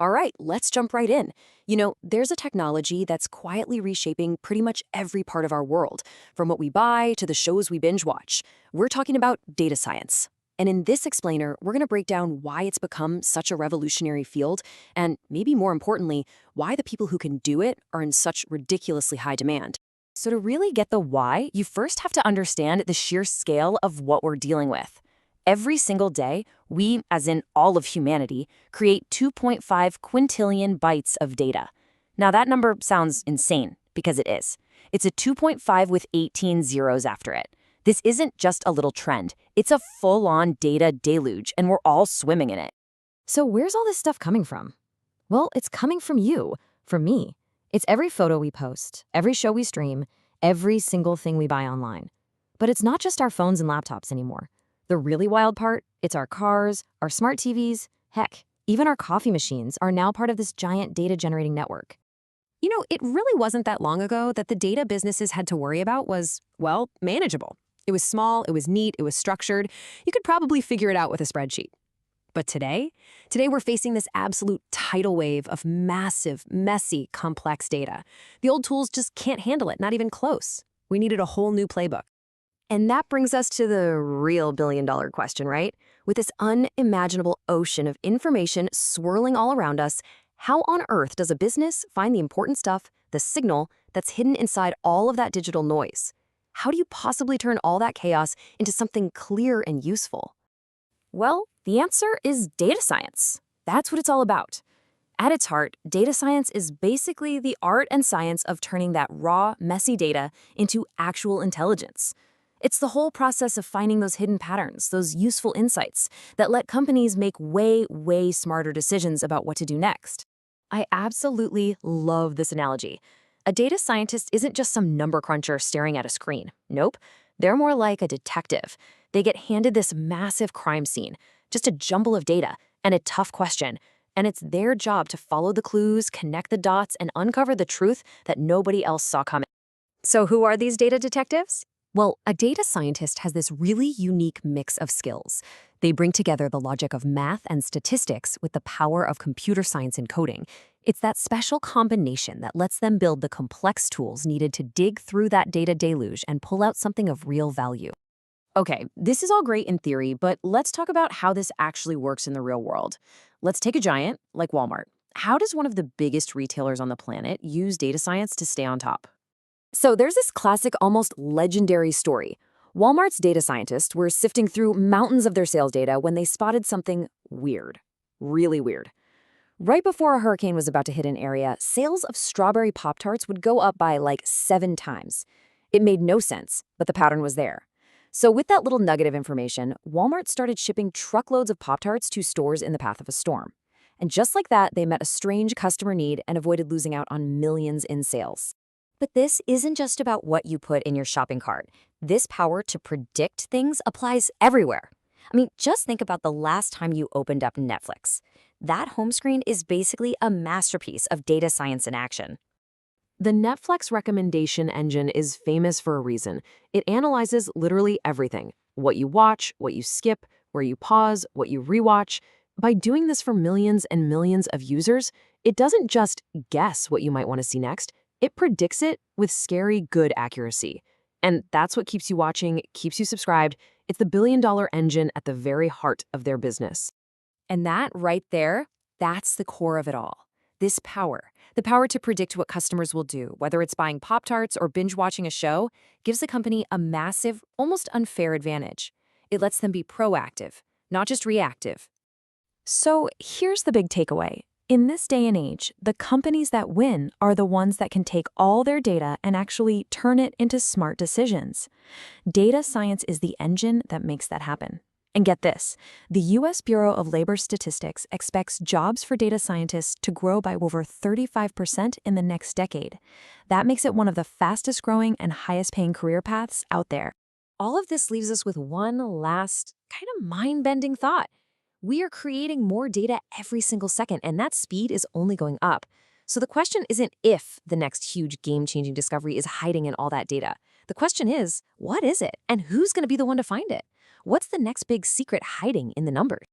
All right, let's jump right in. There's a technology that's quietly reshaping pretty much every part of our world, from what we buy to the shows we binge watch. We're talking about data science. And in this explainer, we're going to break down why it's become such a revolutionary field, and maybe more importantly, why the people who can do it are in such ridiculously high demand. So to really get the why, you first have to understand the sheer scale of what we're dealing with. Every single day, we, as in all of humanity, create 2.5 quintillion bytes of data. Now that number sounds insane, because it is. It's a 2.5 with 18 zeros after it. This isn't just a little trend. It's a full-on data deluge, and we're all swimming in it. So where's all this stuff coming from? Well, it's coming from you, from me. It's every photo we post, every show we stream, every single thing we buy online. But it's not just our phones and laptops anymore. The really wild part, it's our cars, our smart TVs, heck, even our coffee machines are now part of this giant data-generating network. It really wasn't that long ago that the data businesses had to worry about was, well, manageable. It was small, it was neat, it was structured. You could probably figure it out with a spreadsheet. But today we're facing this absolute tidal wave of massive, messy, complex data. The old tools just can't handle it, not even close. We needed a whole new playbook. And that brings us to the real billion-dollar question, right? With this unimaginable ocean of information swirling all around us, how on earth does a business find the important stuff, the signal, that's hidden inside all of that digital noise? How do you possibly turn all that chaos into something clear and useful? Well, the answer is data science. That's what it's all about. At its heart, data science is basically the art and science of turning that raw, messy data into actual intelligence. It's the whole process of finding those hidden patterns, those useful insights that let companies make way, way smarter decisions about what to do next. I absolutely love this analogy. A data scientist isn't just some number cruncher staring at a screen. Nope, they're more like a detective. They get handed this massive crime scene, just a jumble of data, and a tough question. And it's their job to follow the clues, connect the dots, and uncover the truth that nobody else saw coming. So who are these data detectives? Well, a data scientist has this really unique mix of skills. They bring together the logic of math and statistics with the power of computer science and coding. It's that special combination that lets them build the complex tools needed to dig through that data deluge and pull out something of real value. Okay, this is all great in theory, but let's talk about how this actually works in the real world. Let's take a giant like Walmart. How does one of the biggest retailers on the planet use data science to stay on top? So there's this classic, almost legendary story. Walmart's data scientists were sifting through mountains of their sales data when they spotted something weird. Really weird. Right before a hurricane was about to hit an area, sales of strawberry Pop-Tarts would go up by like 7 times. It made no sense, but the pattern was there. So with that little nugget of information, Walmart started shipping truckloads of Pop-Tarts to stores in the path of a storm. And just like that, they met a strange customer need and avoided losing out on millions in sales. But this isn't just about what you put in your shopping cart. This power to predict things applies everywhere. I mean, just think about the last time you opened up Netflix. That home screen is basically a masterpiece of data science in action. The Netflix recommendation engine is famous for a reason. It analyzes literally everything: what you watch, what you skip, where you pause, what you rewatch. By doing this for millions and millions of users, it doesn't just guess what you might want to see next. It predicts it with scary good accuracy. And that's what keeps you watching, keeps you subscribed. It's the billion-dollar engine at the very heart of their business. And that right there, that's the core of it all. This power, the power to predict what customers will do, whether it's buying Pop-Tarts or binge-watching a show, gives the company a massive, almost unfair advantage. It lets them be proactive, not just reactive. So here's the big takeaway. In this day and age, the companies that win are the ones that can take all their data and actually turn it into smart decisions. Data science is the engine that makes that happen. And get this, the U.S. Bureau of Labor Statistics expects jobs for data scientists to grow by over 35% in the next decade. That makes it one of the fastest growing and highest paying career paths out there. All of this leaves us with one last kind of mind-bending thought. We are creating more data every single second, and that speed is only going up. So the question isn't if the next huge game-changing discovery is hiding in all that data. The question is, what is it, and who's going to be the one to find it? What's the next big secret hiding in the numbers?